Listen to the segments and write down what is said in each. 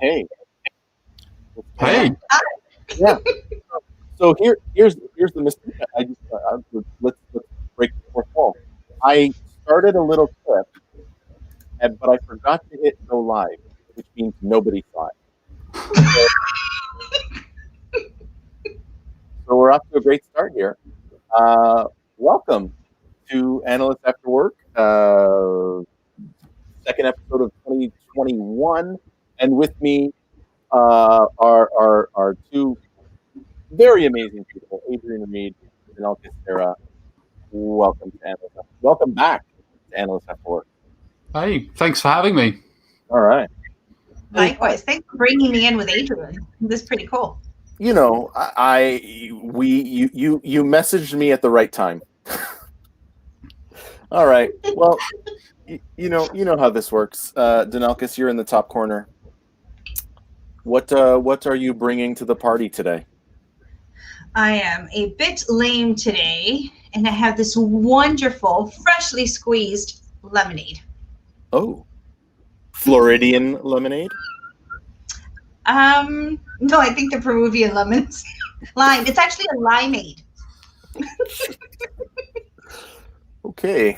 Hey. Hey. Yeah. So here's the mistake. Let's break the fourth wall. I started a little clip, but I forgot to hit go live, which means nobody saw it. So we're off to a great start here. Welcome to Analysts After Work, second episode of 2021, and with me are two very amazing people, Adrian Reed and Danelkis Serra. Welcome back to Analysts After Work. Hey, thanks for having me. All right. Likewise. Thanks for bringing me in with Adrian. This is pretty cool. You know, you messaged me at the right time. All right. Well, you know how this works. Danelkis, you're in the top corner. What are you bringing to the party today? I am a bit lame today, and I have this wonderful, freshly squeezed lemonade. Oh, Floridian lemonade? No, I think the Peruvian lemons. Lime. It's actually a limeade. Okay.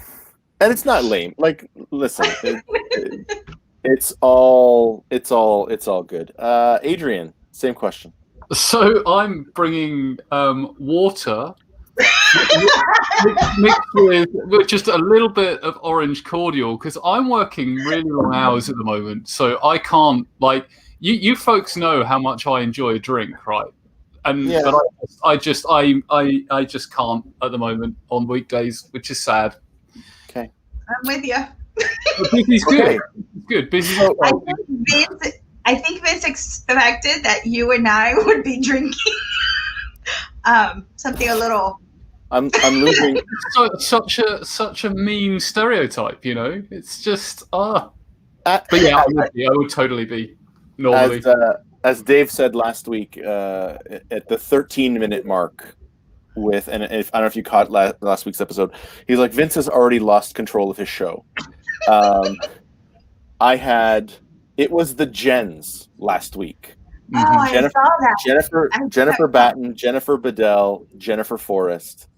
And it's not lame. Like, listen, it's all good. Adrian, same question. So I'm bringing water mixed with just a little bit of orange cordial because I'm working really long hours at the moment, so I can't you folks know how much I enjoy a drink, right? And yeah. But I just can't at the moment on weekdays, which is sad. Okay, I'm with you. Busy's good. Okay. Good. Busy. I think Vince expected that you and I would be drinking something a little. I'm losing. Such a mean stereotype, you know. It's just but yeah, I would totally be normally. As Dave said last week, at the 13-minute mark, I don't know if you caught last week's episode, he's like, Vince has already lost control of his show. It was the Jens last week. Oh, I saw that. Jennifer Batten, Jennifer Bedell, Jennifer Forrest,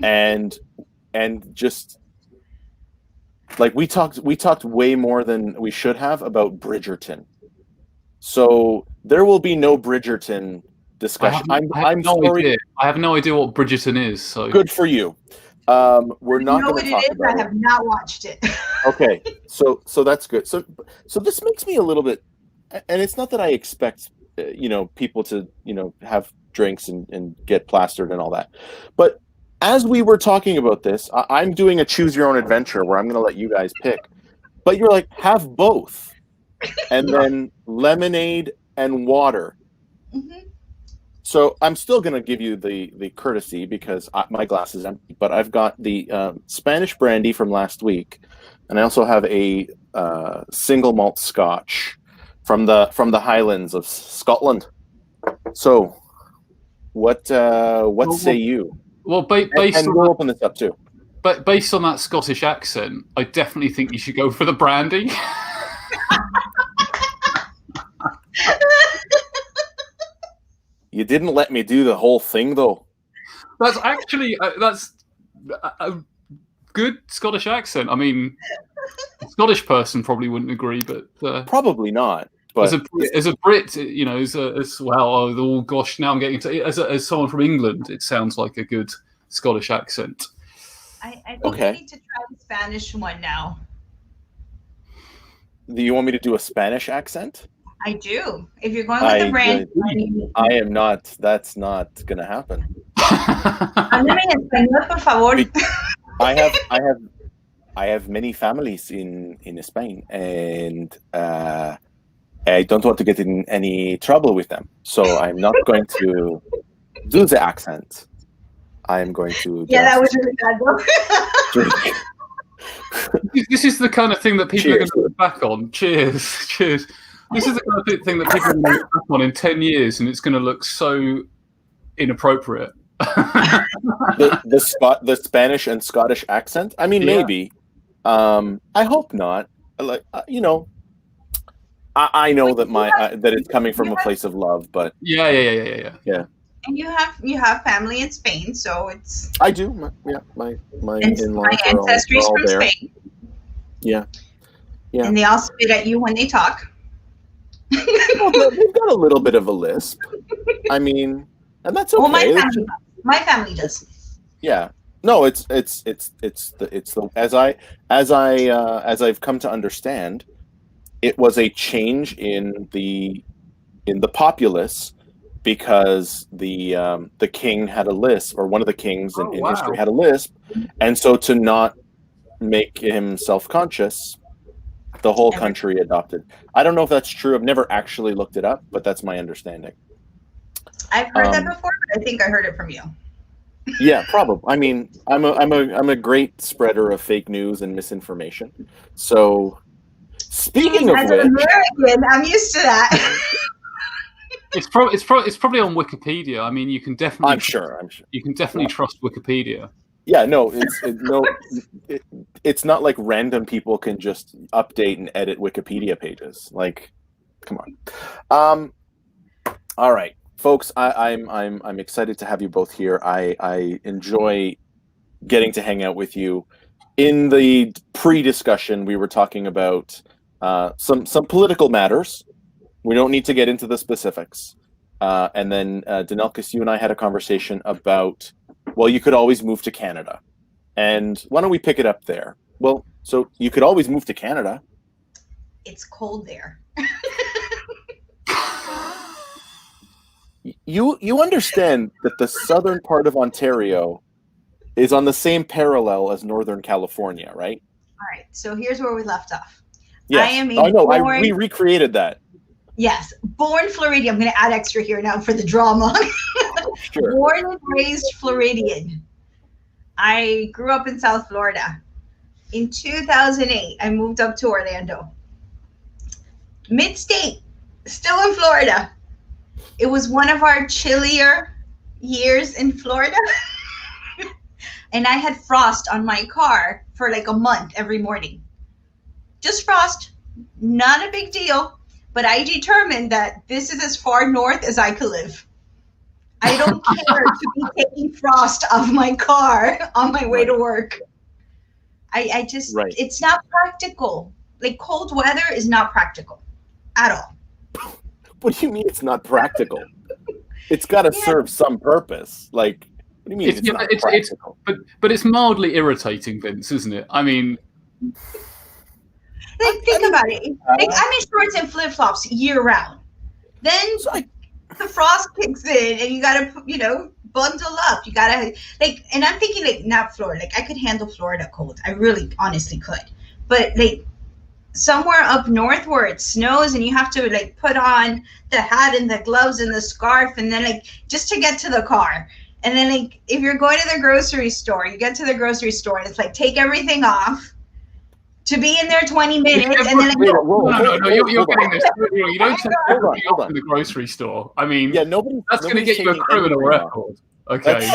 and just like we talked way more than we should have about Bridgerton. So there will be no Bridgerton discussion. I'm sorry. Idea. I have no idea what Bridgerton is. So good for you. We're not going to talk about it. I have not watched it. Okay, so that's good. So this makes me a little bit, and it's not that I expect people to have drinks and get plastered and all that, but as we were talking about this, I'm doing a choose your own adventure where I'm going to let you guys pick, but you're like, have both, and then lemonade and water. Mm-hmm. So I'm still going to give you the courtesy because my glass is empty, but I've got the Spanish brandy from last week, and I also have a single malt Scotch from the Highlands of Scotland. So, what say you? Well, based and we'll open this up too. But based on that Scottish accent, I definitely think you should go for the brandy. You didn't let me do the whole thing, though. That's actually that's a good Scottish accent. I mean, a Scottish person probably wouldn't agree, but probably not. But as a Brit, as well. Oh gosh, now I'm getting to as someone from England, it sounds like a good Scottish accent. I think I need to try the Spanish one now. Do you want me to do a Spanish accent? I do. If you're going with the brand, I am not. That's not going to happen. Háblame en español, por favor. I have many families in Spain, and I don't want to get in any trouble with them, so I'm not going to do the accent. I am going to. Yeah, that was really bad, though. This is the kind of thing that people are going to look back on. Cheers. This is the kind of thing that people are going to look back on in 10 years, and it's going to look so inappropriate. the Spanish and Scottish accent? I mean, maybe. I hope not. I know that that it's coming from a place of love, but yeah. And you have family in Spain, so it's. I do. My in-laws my are ancestry's all from there. Spain. Yeah. And they all spit at you when they talk. Well, they've got a little bit of a lisp. I mean, and that's okay. Well, my family does. Yeah. No, it's the as I've come to understand, it was a change in the populace because the king had a lisp, or one of the kings in history had a lisp, and so to not make him self-conscious, the whole country adopted. I don't know if that's true. I've never actually looked it up, but that's my understanding. I've heard that before, but I think I heard it from you. Yeah, probably. I mean, I'm a great spreader of fake news and misinformation. So, speaking of which, an American, I'm used to that. It's probably on Wikipedia. I mean, you can definitely. I'm sure. You can definitely trust Wikipedia. Yeah, no, it's not like random people can just update and edit Wikipedia pages. Like, come on. All right, folks, I'm excited to have you both here. I enjoy getting to hang out with you. In the pre-discussion, we were talking about some political matters. We don't need to get into the specifics. And then Danelkis, you and I had a conversation about, well, you could always move to Canada. And why don't we pick it up there? Well, so you could always move to Canada. It's cold there. You understand that the southern part of Ontario is on the same parallel as Northern California, right? All right. So here's where we left off. Yes. We recreated that. Yes. Born Floridian. I'm going to add extra here now for the drama. Sure. Born and raised Floridian. I grew up in South Florida. In 2008, I moved up to Orlando. Mid-state, still in Florida. It was one of our chillier years in Florida. And I had frost on my car for like a month every morning. Just frost, not a big deal. But I determined that this is as far north as I could live. I don't care to be taking frost off my car on my way to work. I just, it's not practical. Like cold weather is not practical at all. What do you mean it's not practical? It's got to serve some purpose. Like, what do you mean it's not practical? But it's mildly irritating, Vince, isn't it? I mean... Like, think about it. Like, I'm in shorts and flip-flops year-round. Then the frost kicks in, and you gotta, bundle up. You gotta, like, and I'm thinking, like, not Florida. Like, I could handle Florida cold. I really, honestly could. But, like, somewhere up north where it snows, and you have to, like, put on the hat and the gloves and the scarf, and then, like, just to get to the car. And then, like, if you're going to the grocery store, you get to the grocery store, and it's like, take everything off. To be in there 20 minutes and then you're getting this. You don't take everything off in the grocery store. I mean, that's going to get you a criminal record. Okay.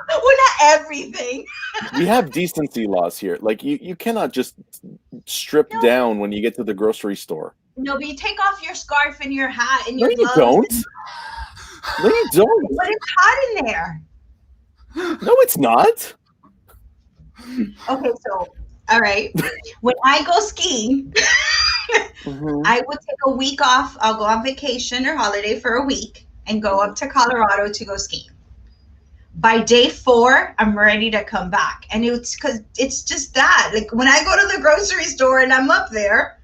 Well, not everything. We have decency laws here. Like you cannot just strip down when you get to the grocery store. No, but you take off your scarf and your hat and your gloves. No, you don't. But it's hot in there. No, it's not. Okay, so all right. When I go skiing, I would take a week off. I'll go on vacation or holiday for a week and go up to Colorado to go skiing. By day 4, I'm ready to come back. And it's because it's just that. Like when I go to the grocery store and I'm up there,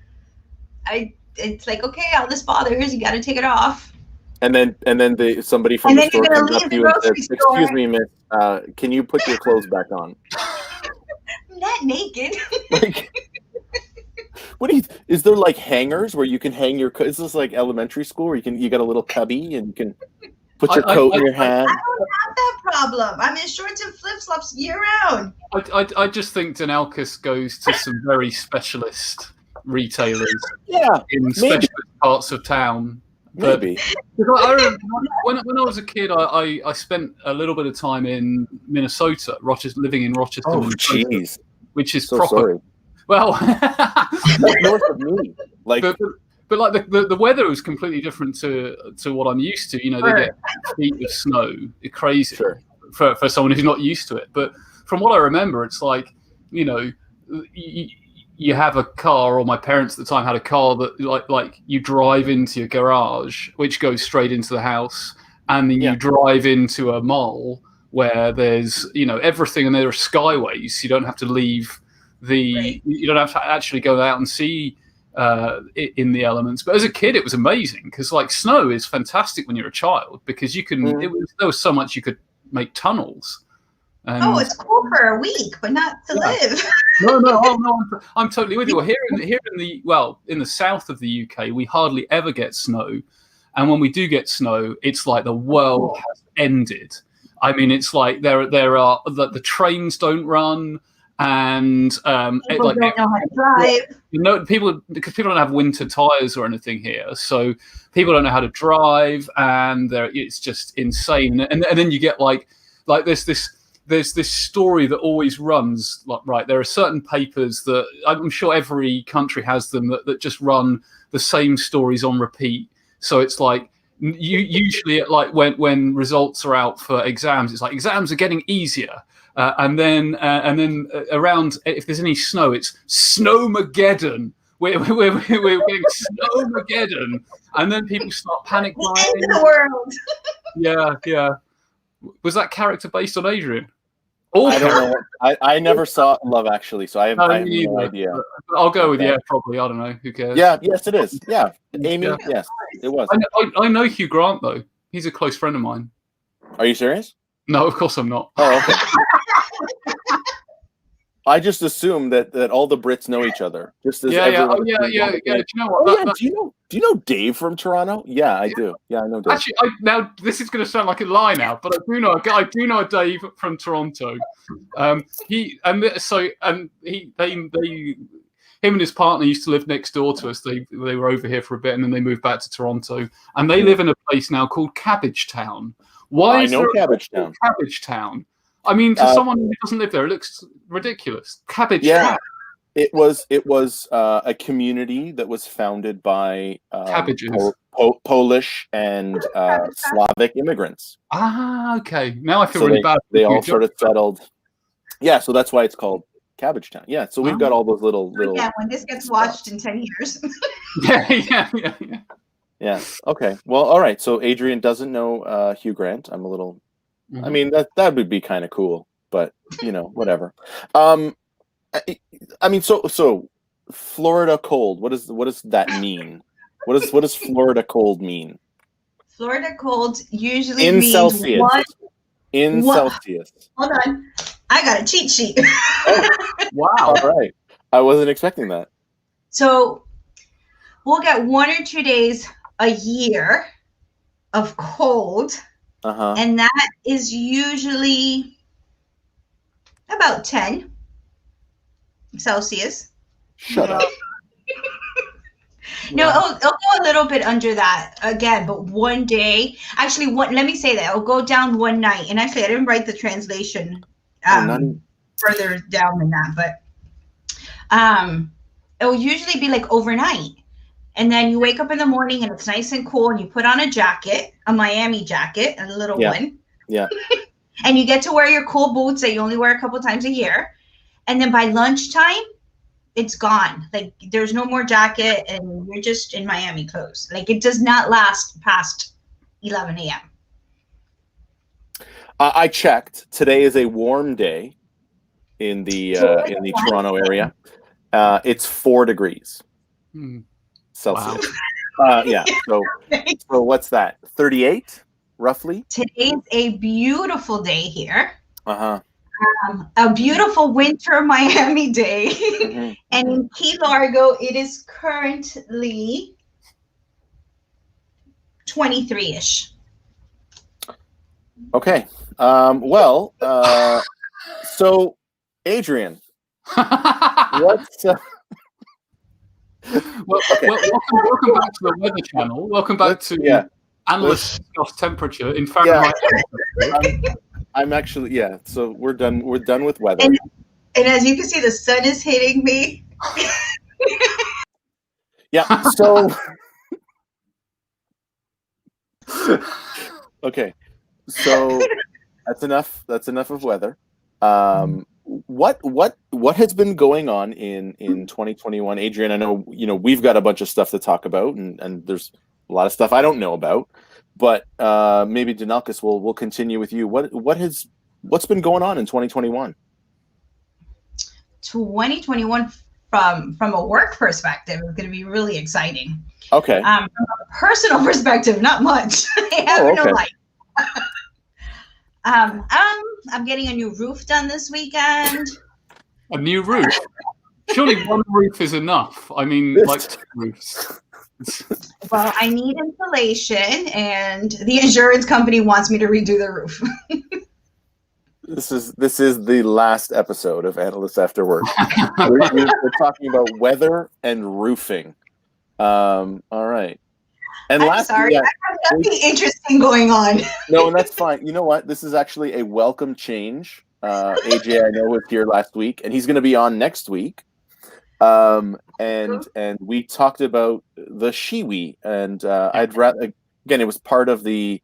it's like, okay, all this bothers. You got to take it off. And then somebody from the store comes up to you and says, "Excuse me, miss, can you put your clothes back on?" Not naked. Like, is there like hangers where you can hang your coat? Is this like elementary school where you got a little cubby and you can put your coat in your hand? I don't have that problem. I'm in shorts and flip-flops year round. I just think Danelkis goes to some very specialist retailers in specialist parts of town. Maybe. I remember when I was a kid, I spent a little bit of time in Minnesota, living in Rochester. Oh, Minnesota, jeez. which is so proper. Sorry. Well, that's north of me. Like, But like the weather was completely different to what I'm used to. You know, they get feet of snow. It's crazy for someone who's not used to it. But from what I remember, it's like, you know, you have a car, or my parents at the time had a car that like you drive into your garage, which goes straight into the house, and then you drive into a mall where there's, you know, everything, and there are skyways. You don't have to leave you don't have to actually go out and see in the elements. But as a kid, it was amazing, because like snow is fantastic when you're a child, because you can there was so much you could make tunnels. And it's cool for a week, but not to live. No, I'm totally with you. Well, in the south of the UK, we hardly ever get snow, and when we do get snow, it's like the world has ended. I mean, it's like there are the trains don't run, and people don't know how to drive. You know, because people don't have winter tires or anything here, so people don't know how to drive, and it's just insane. And then you get like there's this story that always runs. Like, right, there are certain papers that I'm sure every country has them that just run the same stories on repeat. So it's like usually like when results are out for exams, it's like exams are getting easier. And then around, if there's any snow, it's Snowmageddon. We're getting Snowmageddon, and then people start panic buying. The end of the world. Yeah. Was that character based on Adrian? I don't know. I never saw Love Actually, so I have no idea. I'll go with probably. I don't know. Who cares? Yeah, yes, it is. Yeah, Amy. Yeah. Yes, it was. I know Hugh Grant though. He's a close friend of mine. Are you serious? No, of course I'm not. Oh, okay. I just assume that all the Brits know each other. Just as yeah. Do you know what? Do you know Dave from Toronto? Yeah, I do. Yeah, I know Dave. Actually, now this is going to sound like a lie now, but I do know a Dave from Toronto. Him and his partner used to live next door to us. They were over here for a bit, and then they moved back to Toronto, and they live in a place now called Cabbage Town. Why is there Cabbage Town? Cabbage Town. I mean, to someone who doesn't live there, it looks ridiculous. Cabbage Town. It was a community that was founded by cabbages, Polish and Slavic immigrants. Ah, okay. Now I feel really bad. They all sort of settled. Yeah, so that's why it's called Cabbage Town. Yeah, so we've got all those little. Yeah, when this gets watched in 10 years. Yeah. Yeah. Okay. Well, all right. So Adrian doesn't know Hugh Grant. I'm a little. I mean, that would be kind of cool, but you know, whatever. I mean, so Florida cold. What does that mean? What does Florida cold mean? Florida cold usually in means Celsius. Celsius. Hold on, I got a cheat sheet. Oh, wow! All right, I wasn't expecting that. So we'll get 1 or 2 days a year of cold. And that is usually about 10 Celsius. Shut up. No, it'll go a little bit under that again, but one day, actually, let me say that it'll go down one night. And actually, I didn't write the translation further down than that, but it'll usually be like overnight. And then you wake up in the morning and it's nice and cool, and you put on a jacket, a Miami jacket, a little one. Yeah. And you get to wear your cool boots that you only wear a couple times a year. And then by lunchtime, it's gone. Like there's no more jacket and you're just in Miami clothes. Like it does not last past 11 a.m. I checked. Today is a warm day in the Toronto area. It's 4 degrees. Celsius. Wow. Yeah. So what's that? 38, roughly. Today's a beautiful day here. A beautiful winter Miami day, and in Key Largo, it is currently 23-ish. Okay. Well. So, Adrian, what's welcome back to the Weather Channel. Welcome back to Analysts discuss temperature in Fahrenheit. I'm actually So we're done. We're done with weather. And as you can see, the sun is hitting me. Yeah. So Okay, so that's enough. That's enough of weather. What has been going on in 2021, Adrian? I know we've got a bunch of stuff to talk about, and there's a lot of stuff I don't know about, but maybe Danelkis will continue with you. What's been going on in 2021? 2021 from a work perspective is going to be really exciting. Okay. From a personal perspective, not much. I have no life. I'm getting a new roof done this weekend. A new roof? Surely one roof is enough. I mean, like roofs. Well, I need insulation, and the insurance company wants me to redo the roof. This is the last episode of Analysts After Work. We're talking about weather and roofing. All right. And I'm sorry, I have nothing interesting going on. No, and that's fine. You know what? This is actually a welcome change. AJ, I know, was here last week, and he's going to be on next week. And we talked about the Shiwi, and I'd rather, again, it was part of the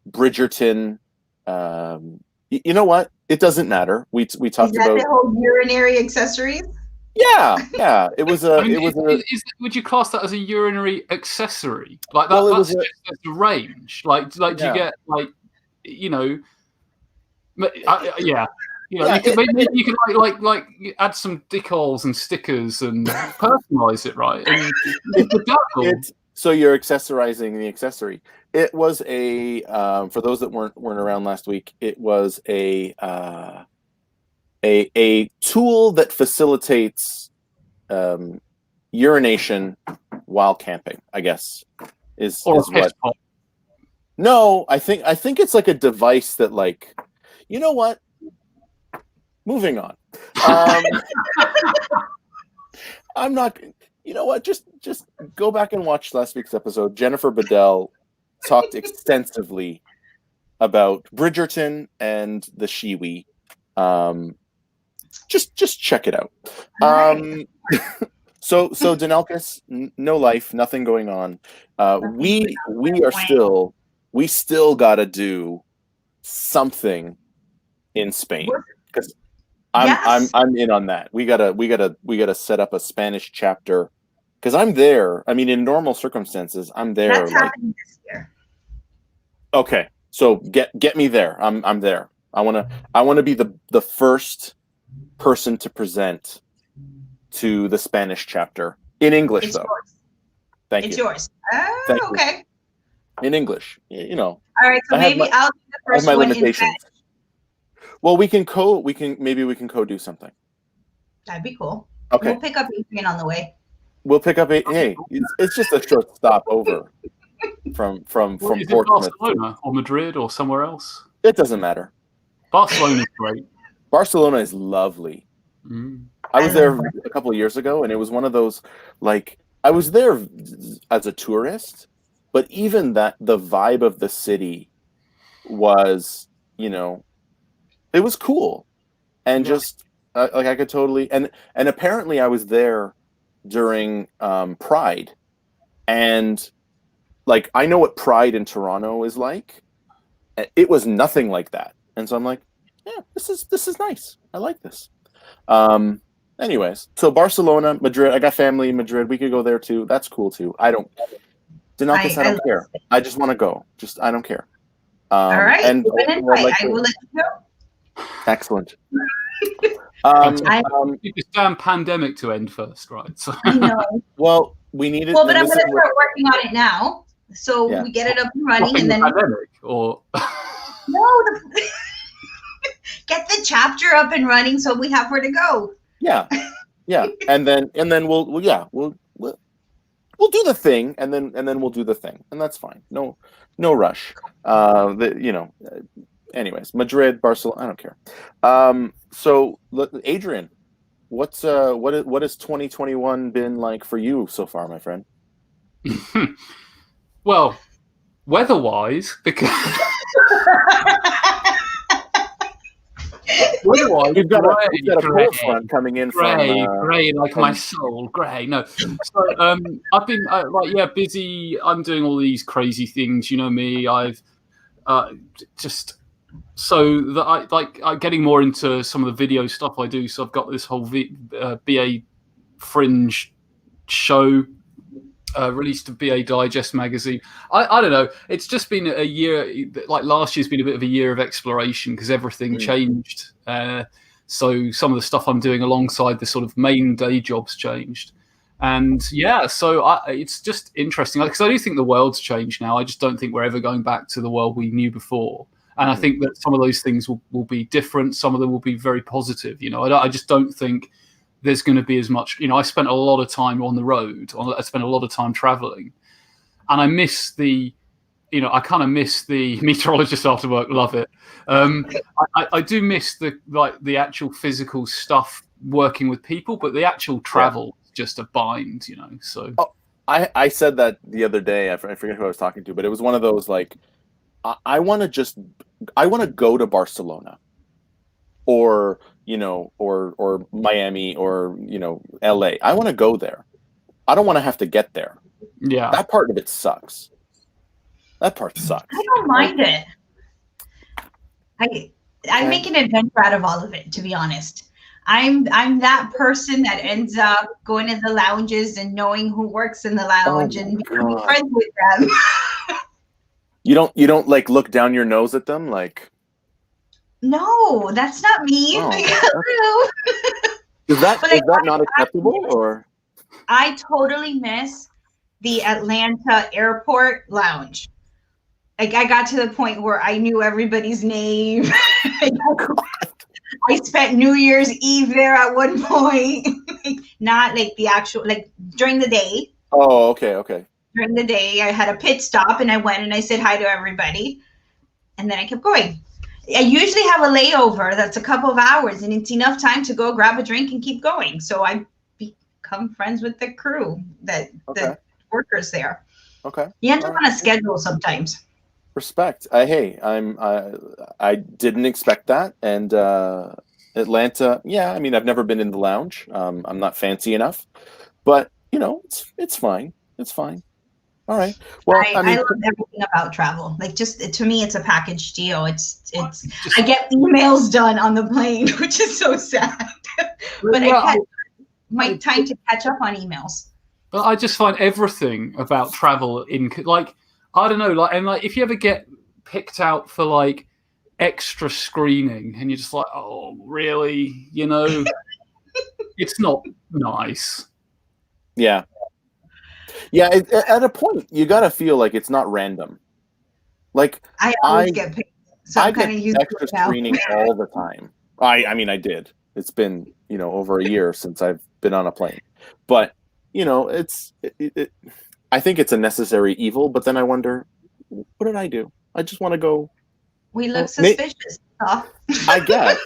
Bridgerton. You know what? It doesn't matter. We talked about the whole urinary accessories. Yeah. It was a. Would you class that as a urinary accessory? Like that? Well, that's just a range. Like do you get yeah. You can like add some decals and stickers and personalize it, right? And so you're accessorizing the accessory. It was a for those that weren't around last week. It was a tool that facilitates urination while camping, I guess is what. No, I think it's like a device that, like, you know what? Moving on. I'm not. You know what? Just go back and watch last week's episode. Jennifer Bedell talked extensively about Bridgerton and the Shiwi. Just check it out. So Danelkis, no life, nothing going on. We still gotta do something in Spain, because I'm in on that. We gotta set up a Spanish chapter, because I'm there. I mean, in normal circumstances, I'm there. That's happening this year. Okay, so get me there. I'm there. I wanna be the first person to present to the Spanish chapter in English, it's though. Yours. Thank you. It's yours. Thank okay. You. In English, All right, so maybe I'll do the first one in Spanish. Well, we can co-do something. That'd be cool. Okay. We'll pick up Adrian on the way. We'll pick up it's just a short stop over from Portsmouth. Barcelona or Madrid or somewhere else. It doesn't matter. Barcelona is great. Barcelona is lovely. I was there a couple of years ago, and it was one of those, like, I was there as a tourist, but even that, the vibe of the city was, it was cool. And just like I could totally, and apparently I was there during Pride, and like I know what Pride in Toronto is like. It was nothing like that, and so I'm like, yeah, this is nice. I like this. Anyways, so Barcelona, Madrid. I got family in Madrid. We could go there too. That's cool too. I don't care. I just want to go. I don't care. All right. And I will let you know. Excellent. Need this damn pandemic to end first, right? So. I know. Well, we need it. Well, but I'm going to start working on it now, so we get it up and running, and then pandemic or get the chapter up and running, so we have where to go. Yeah, and then we'll do the thing, and then we'll do the thing, and that's fine. No rush. Anyways, Madrid, Barcelona, I don't care. So Adrian, what has 2021 been like for you so far, my friend? Well, weather-wise, because Otherwise, We've got a cold front coming in grey, like my soul, grey. No, so I've been busy. I'm doing all these crazy things. You know me. I've just so that I'm getting more into some of the video stuff I do. So I've got this whole BA Fringe show. Released to BA Digest magazine. I don't know. It's just been a year. Like last year's been a bit of a year of exploration because everything changed. So some of the stuff I'm doing alongside the sort of main day jobs changed. And so it's just interesting because I do think the world's changed now. I just don't think we're ever going back to the world we knew before. And I think that some of those things will be different. Some of them will be very positive. You know, I just don't think there's going to be as much. You know, I spent a lot of time on the road. I spent a lot of time traveling, and I miss the. You know, I kind of miss the meteorologist after work. Love it. I do miss the actual physical stuff, working with people, but the actual travel is just a bind. You know, so. I said that the other day. I forget who I was talking to, but it was one of those like, I want to go to Barcelona, or or Miami, or LA. I want to go there. I don't want to have to get there. Yeah, that part of it sucks. That part sucks. I don't mind it. I make an adventure out of all of it, to be honest. I'm that person that ends up going to the lounges and knowing who works in the lounge and becoming friends with them. You don't like look down your nose at them like. No, that's not me. Oh, is that not acceptable? Or I totally miss the Atlanta airport lounge. Like I got to the point where I knew everybody's name. I spent New Year's Eve there at one point. Not like the actual during the day. Oh, okay. During the day, I had a pit stop and I went and I said hi to everybody, and then I kept going. I usually have a layover that's a couple of hours, and it's enough time to go grab a drink and keep going. So I become friends with the crew, the workers there. Okay. You end up on a schedule sometimes. Respect. I didn't expect that, and Atlanta. Yeah, I mean, I've never been in the lounge. I'm not fancy enough, but it's fine. It's fine. All right. Well, I love everything about travel. Like, just to me, it's a package deal. I get emails done on the plane, which is so sad. But I had my time to catch up on emails. But I just find everything about travel I don't know, if you ever get picked out for extra screening, and you're just like, oh, really? It's not nice. Yeah. Yeah, at a point, you got to feel like it's not random. Like I always get picked. So I get extra screening all the time. I mean, I did. It's been, over a year since I've been on a plane. But, I think it's a necessary evil. But then I wonder, what did I do? I just want to go. We look suspicious. I guess.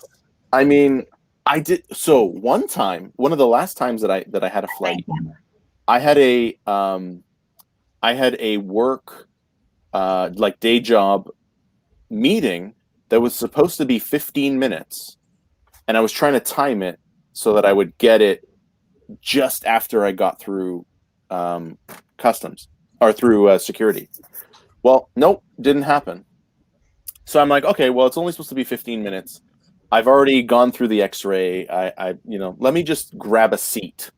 I mean, I did. So one of the last times that I had a flight, I had a work day job meeting that was supposed to be 15 minutes, and I was trying to time it so that I would get it just after I got through customs or through security. Well, nope, didn't happen. So I'm like, okay, well, it's only supposed to be 15 minutes. I've already gone through the X-ray. I let me just grab a seat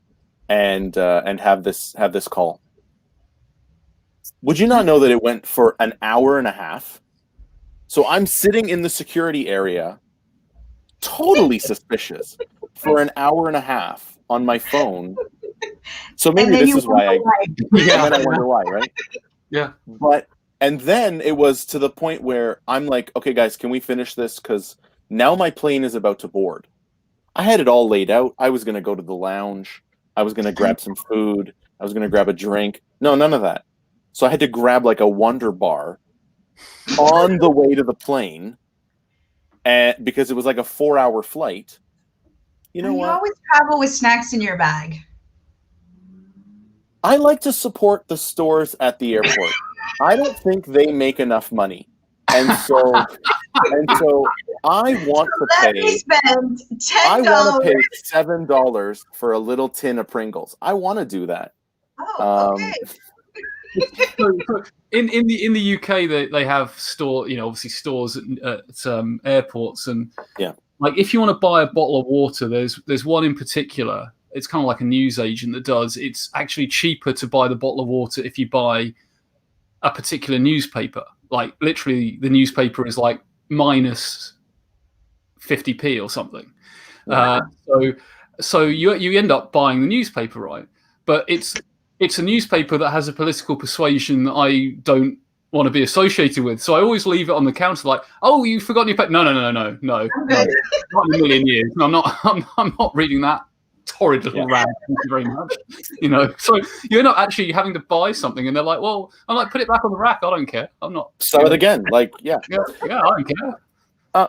and have this call. Would you not know that it went for an hour and a half? So I'm sitting in the security area, totally suspicious, for an hour and a half on my phone. So maybe this is why and then I wonder why, right? Yeah. And then it was to the point where I'm like, okay, guys, can we finish this? Because now my plane is about to board. I had it all laid out. I was going to go to the lounge. I was going to grab some food. I was going to grab a drink. No, none of that. So I had to grab a Wonder Bar on the way to the plane, and because it was a 4-hour flight. You know what? You always travel with snacks in your bag. I like to support the stores at the airport. I don't think they make enough money. And so And so I want to Let me spend $10. I want to pay $7 for a little tin of Pringles. I want to do that. Oh, okay. In the UK, they have obviously stores at airports, and like if you want to buy a bottle of water, there's one in particular. It's kind of like a news agent that does. It's actually cheaper to buy the bottle of water if you buy a particular newspaper. Like literally, the newspaper is like minus 50p or something. Wow. So you end up buying the newspaper, right? But it's a newspaper that has a political persuasion that I don't want to be associated with. So I always leave it on the counter, like, "Oh, you forgot your paper." No, not in a million years. No, I'm not reading that torrid little rag. Thank you very much. So you're not actually having to buy something, and they're like, "Well," I'm like, "Put it back on the rack. I don't care. I'm not." Sell it again. Like, yeah, I don't care.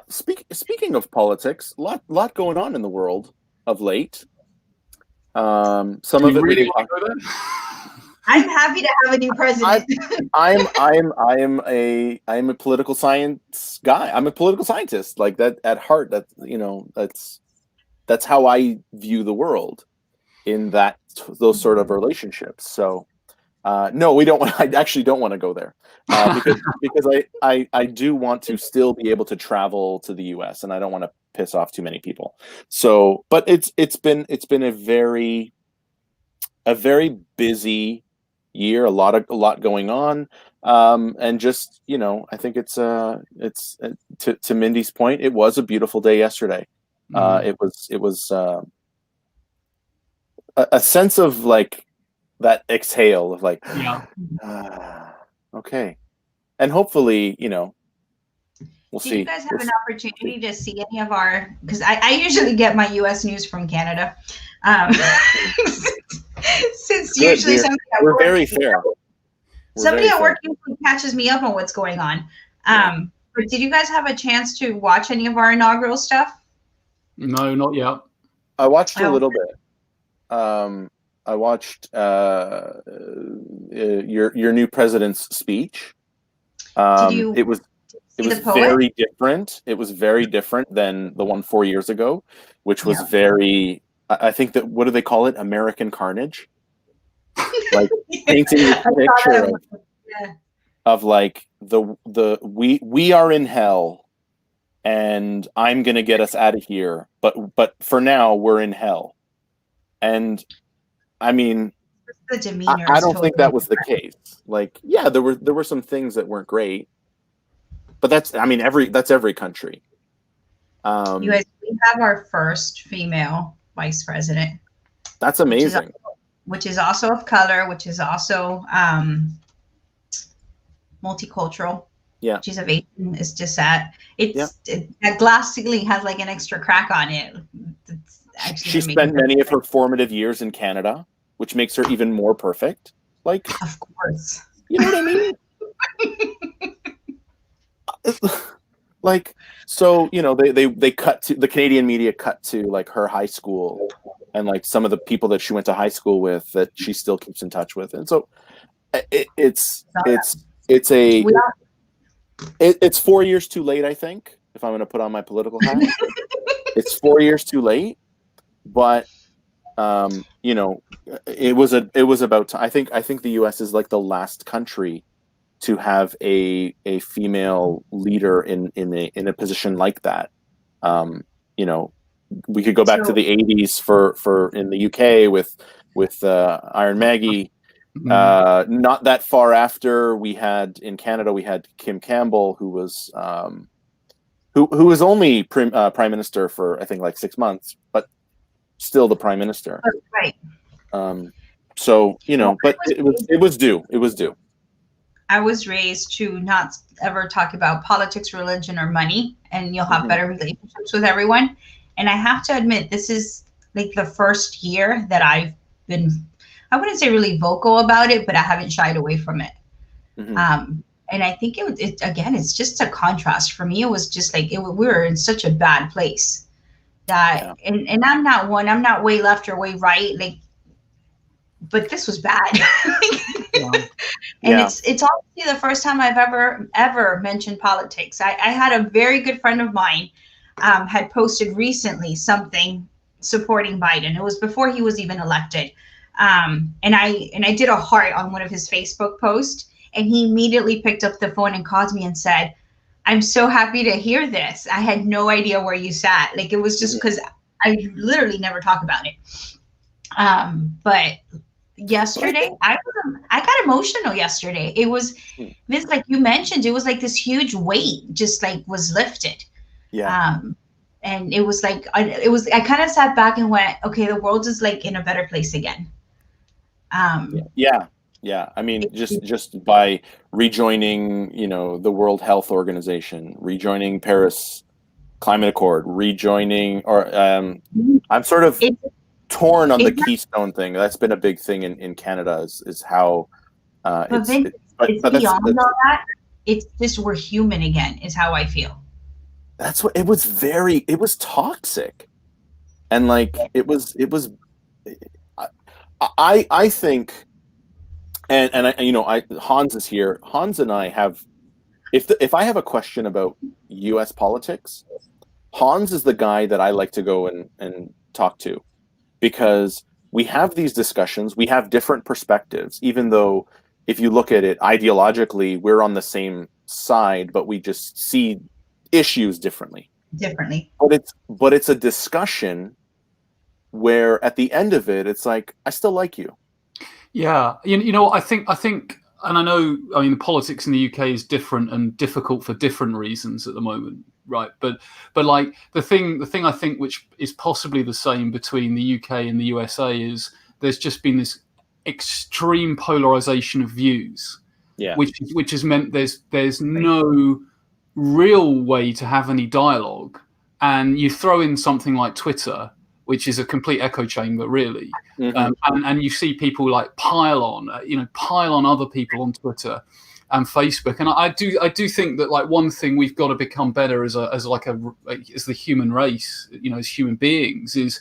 Speaking of politics, lot going on in the world of late. Some of it really. I'm happy to have a new president. I am a political science guy. I'm a political scientist. Like that at heart. That's how I view the world in those sort of relationships. So no, we don't want. I actually don't want to go there because I do want to still be able to travel to the U.S. and I don't want to piss off too many people. So, but it's been a very busy year, a lot going on, and just I think it's to Mindy's point, it was a beautiful day yesterday. It was a sense of like that exhale of like okay, and hopefully we'll see. Do you guys have an opportunity to see any of our? Because I usually get my U.S. news from Canada. Since Good, usually we're very fair. Somebody at work usually catches me up on what's going on. But did you guys have a chance to watch any of our inaugural stuff? No, not yet. I watched a little bit. I watched your new president's speech. It was very different. It was very different than the one 4 years ago, which was very. I think that, what do they call it? American Carnage. Like painting the picture of like we are in hell and I'm gonna get us out of here, but for now we're in hell. And I mean, the demeanor I don't think that was the case. Like, yeah, there were some things that weren't great, but that's every country. You guys, we have our first female vice president. That's amazing. Which is also of color, which is also multicultural. Yeah. She's of Asian. It's just that that glass ceiling has like an extra crack on it. She spent many of her formative years in Canada, which makes her even more perfect. Like, of course. You know what I mean? Like, so they cut to, the Canadian media cut to like her high school and like some of the people that she went to high school with that she still keeps in touch with, and so it's 4 years too late. I think, if I'm going to put on my political hat, it's 4 years too late. But it was about time. I think the U.S. is like the last country to have a female leader in a position like that. We could go back to the 80s for in the UK with Iron Maggie. Not that far after, we had in Canada, we had Kim Campbell, who was only prime minister for I think like 6 months, but still the prime minister. Right. So but it was due. It was due. I was raised to not ever talk about politics, religion, or money, and you'll have better relationships with everyone. And I have to admit, this is like the first year that I've been, I wouldn't say really vocal about it, but I haven't shied away from it. And I think it again, it's just a contrast for me. It was just like we were in such a bad place that, and I'm not way left or way right. Like but this was bad. And it's obviously the first time I've ever mentioned politics. I had a very good friend of mine had posted recently something supporting Biden. It was before he was even elected. And I did a heart on one of his Facebook posts, and he immediately picked up the phone and called me and said, "I'm so happy to hear this. I had no idea where you sat." Like, it was just because I literally never talk about it. But yesterday, I got emotional yesterday. It was, Vince, like you mentioned, it was like this huge weight just like was lifted. Yeah. And it was like, I kind of sat back and went, okay, the world is like in a better place again. Yeah. I mean, just by rejoining, the World Health Organization, rejoining Paris Climate Accord, rejoining, or I'm sort of torn on the Keystone thing. That's been a big thing in Canada is how it's beyond all that. It's just we're human again is how I feel. That's what it was. It was toxic, and like it was. I think, and Hans is here. Hans and I have, if I have a question about U.S. politics, Hans is the guy that I like to go and talk to, because we have these discussions. We have different perspectives, even though if you look at it ideologically, we're on the same side, but we just see issues differently. But it's a discussion where at the end of it, it's like, I still like you. Yeah, I think, and I know, I mean, the politics in the UK is different and difficult for different reasons at the moment, right? But like the thing I think which is possibly the same between the UK and the USA is there's just been this extreme polarization of views, which has meant there's no real way to have any dialogue, and you throw in something like Twitter, which is a complete echo chamber, really, and you see people like pile on other people on Twitter and Facebook, and I do think that like one thing we've got to become better as the human race, as human beings, is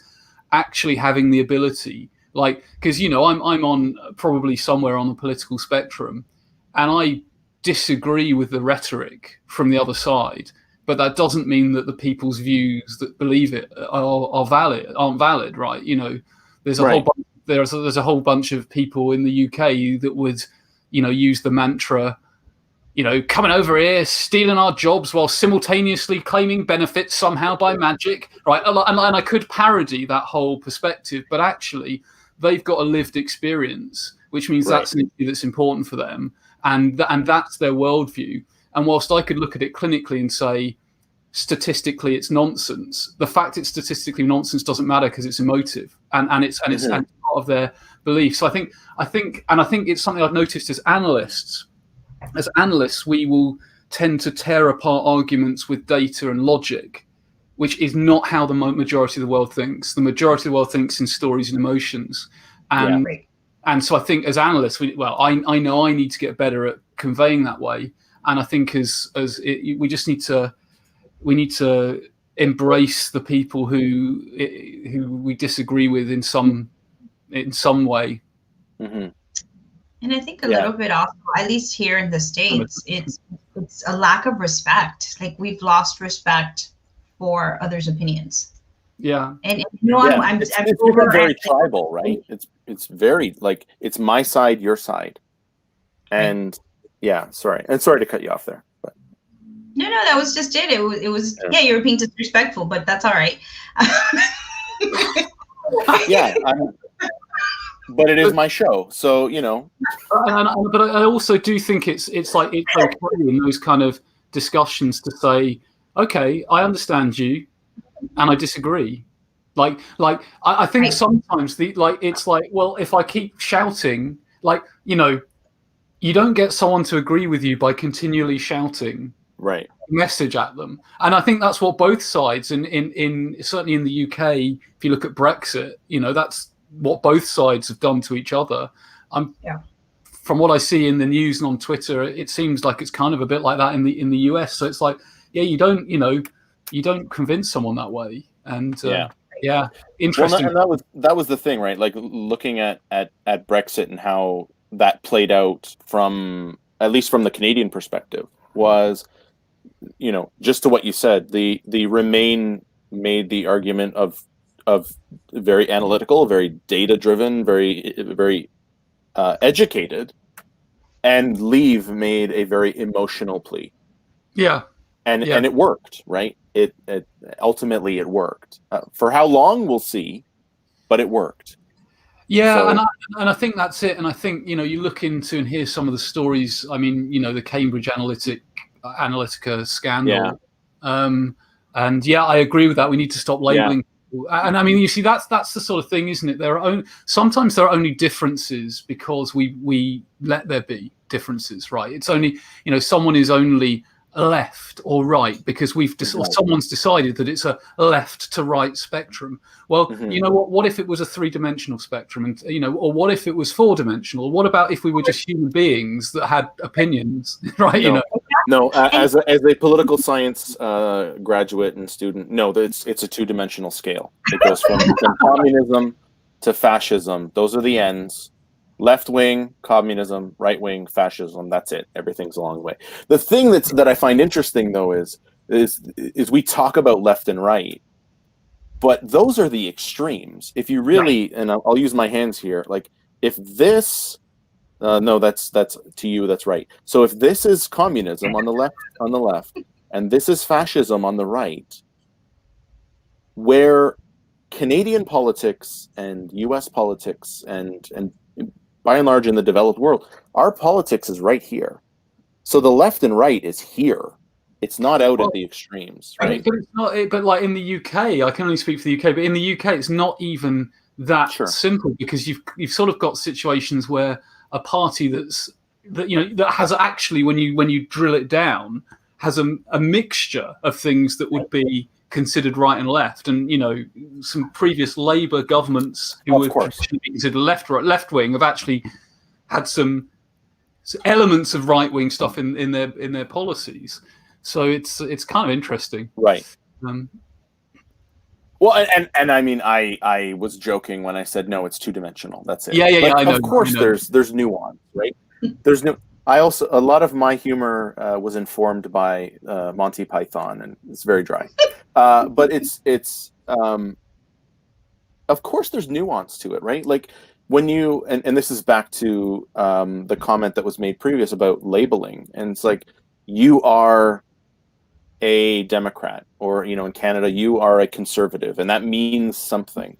actually having the ability, like, because I'm on probably somewhere on the political spectrum, and I disagree with the rhetoric from the other side, but that doesn't mean that the people's views that believe it aren't valid, right? There's a whole bunch of people in the UK that would, use the mantra, coming over here, stealing our jobs while simultaneously claiming benefits somehow by magic, right? And I could parody that whole perspective, but actually they've got a lived experience, which means that's an issue that's important for them. And that's their worldview. And whilst I could look at it clinically and say, statistically, it's nonsense, the fact it's statistically nonsense doesn't matter because it's emotive and it's part of their belief. So I think it's something I've noticed as analysts. As analysts, we will tend to tear apart arguments with data and logic, which is not how the majority of the world thinks. The majority of the world thinks in stories and emotions. And so I think as analysts, I know I need to get better at conveying that way. And I think we need to embrace the people who we disagree with in some way. Mm-hmm. And I think a little bit also, at least here in the States, it's a lack of respect. Like, we've lost respect for others' opinions. Yeah. And it's become very tribal, right? It's very like, it's my side, your side. And sorry to cut you off there. But no, that was just it. It was you're being disrespectful, but that's all right. But it is my show, so But I also do think it's okay in those kind of discussions to say, okay, I understand you, and I disagree. Like I think sometimes it's like, well, if I keep shouting, you don't get someone to agree with you by continually shouting a message at them. And I think that's what both sides, in certainly in the UK, if you look at Brexit, that's what both sides have done to each other. From what I see in the news and on Twitter, it seems like it's kind of a bit like that in the US. So it's like, you don't convince someone that way. And Yeah, interesting. Well, and that was the thing, right? Like looking at Brexit and how that played out from, at least from the Canadian perspective, was, just to what you said, the Remain made the argument of very analytical, very data driven, very educated, and Leave made a very emotional plea. Yeah. And it worked, right? It ultimately it worked. For how long, we'll see, but it worked. Yeah, so, and I think that's it. And I think you look into and hear some of the stories. I mean, the Cambridge Analytica scandal. Yeah. And I agree with that. We need to stop labeling. Yeah. And I mean, you see, that's the sort of thing, isn't it? Sometimes there are only differences because we let there be differences, right? It's only someone is only left or right because someone's decided that it's a left to right spectrum. Well, you know what if it was a 3-dimensional spectrum, and or what if it was 4-dimensional? What about if we were just human beings that had opinions, right? No, as a political science graduate and student, no, it's a 2-dimensional scale. It goes from communism to fascism. Those are the ends. Left wing, communism; right wing, fascism. That's it. Everything's along the way. The thing that I find interesting, though, is we talk about left and right, but those are the extremes. If you really, and I'll use my hands here, like if this, no, that's to you, that's right. So if this is communism on the left, and this is fascism on the right, where Canadian politics and U.S. politics and by and large in the developed world, our politics is right here. So the left and right is here. It's not out at the extremes, right? But it's not. But like in the UK, I can only speak for the UK. But in the UK, it's not even that simple because you've sort of got situations where a party that has actually, when you drill it down, has a mixture of things that would be considered right and left, and some previous Labour governments who were considered left wing have actually had some elements of right wing stuff in their policies. So it's kind of interesting, right? Well, and I mean, I was joking when I said no, it's 2-dimensional. That's it. Yeah. I know. Of course, there's nuance, right? There's no. I also, a lot of my humor was informed by Monty Python, and it's very dry. But it's of course there's nuance to it, right? Like when you, and this is back to the comment that was made previous about labeling, and it's like you are a Democrat, or in Canada you are a conservative, and that means something.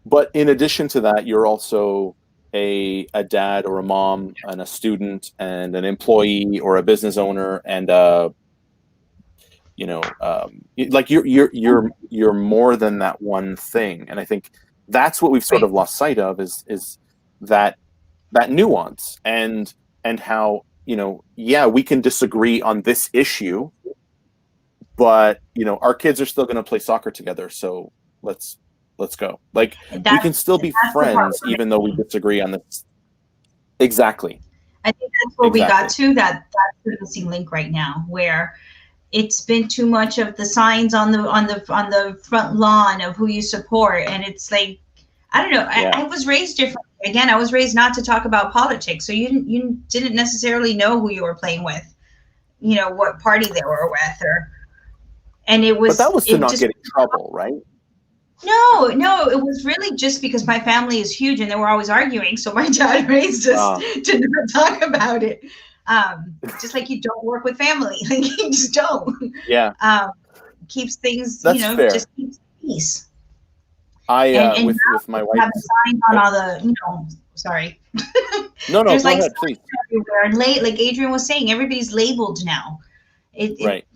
But in addition to that, you're also a dad or a mom and a student and an employee or a business owner, and like you're more than that one thing. And I think that's what we've sort of lost sight of is that nuance and how we can disagree on this issue, but our kids are still going to play soccer together, so let's go. Like we can still be friends even though we disagree on this. Exactly. I think that's where we got to, that's the missing link right now, where it's been too much of the signs on the front lawn of who you support, and it's like, I don't know. I was raised differently. Again, I was raised not to talk about politics, so you didn't necessarily know who you were playing with, what party they were with, and it was. But that was to not get in trouble, right? No, it was really just because my family is huge and they were always arguing. So my dad raised us to never talk about it. Just like you don't work with family, like you just don't. Yeah. Keeps things, That's fair. Just keeps peace. And with my wife. Having signs on all the, sorry. No, There's go like ahead, please. Everywhere, and like Adrian was saying, everybody's labeled now. Right.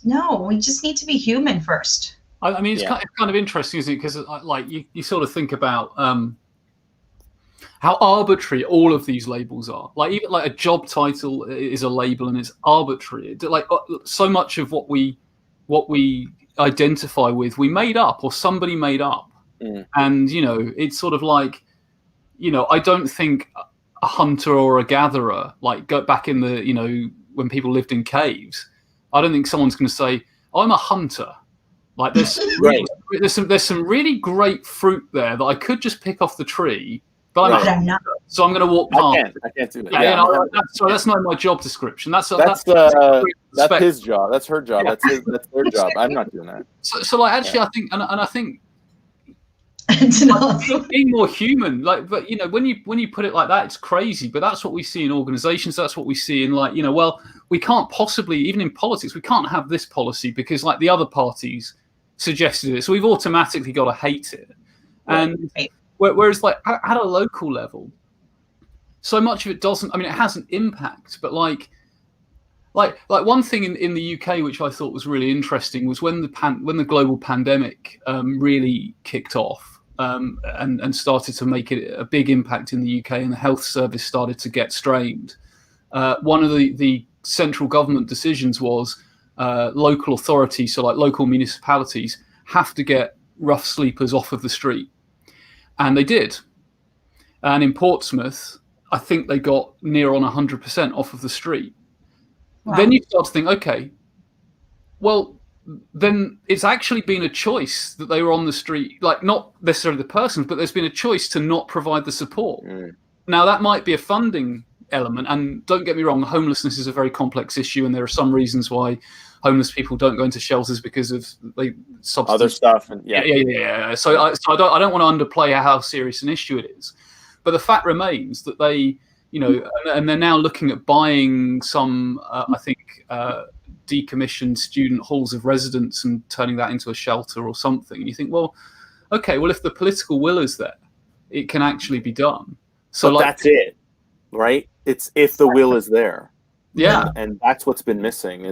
No, we just need to be human first. I mean, it's kind of interesting, isn't it? Because like you sort of think about how arbitrary all of these labels are. Like even like a job title is a label and it's arbitrary. Like so much of what we identify with, we made up or somebody made up. And it's sort of like, I don't think a hunter or a gatherer, like go back in the when people lived in caves, I don't think someone's going to say, I'm a hunter. Like there's some really great fruit there that I could just pick off the tree, but I'm not. So I'm going to walk past. I can't do that. Yeah, that's not my job description. That's his job. That's her job. That's their job. I'm not doing that. So like actually, I think, and I think being more human, like, but when you put it like that, it's crazy. But that's what we see in organizations. That's what we see in well, we can't possibly, even in politics, we can't have this policy because like the other parties suggested it, so we've automatically got to hate it. And whereas like at a local level, so much of it doesn't. I mean, it has an impact, but like one thing in the UK which I thought was really interesting was when the global pandemic really kicked off and started to make it a big impact in the UK, and the health service started to get strained. One of the central government decisions was local authorities, so like local municipalities, have to get rough sleepers off of the street, and they did. And in Portsmouth, I think they got near on 100% off of the street. Wow. Then you start to think, okay, well, then it's actually been a choice that they were on the street, like not necessarily the persons, but there's been a choice to not provide the support. Now, that might be a funding element, and don't get me wrong, homelessness is a very complex issue, and there are some reasons why homeless people don't go into shelters because of other stuff. And So I don't want to underplay how serious an issue it is, but the fact remains that they, and they're now looking at buying some, I think, decommissioned student halls of residence and turning that into a shelter or something. And you think, well, okay, well, if the political will is there, it can actually be done. So but that's it, right? It's if the will is there. Yeah. And that's what's been missing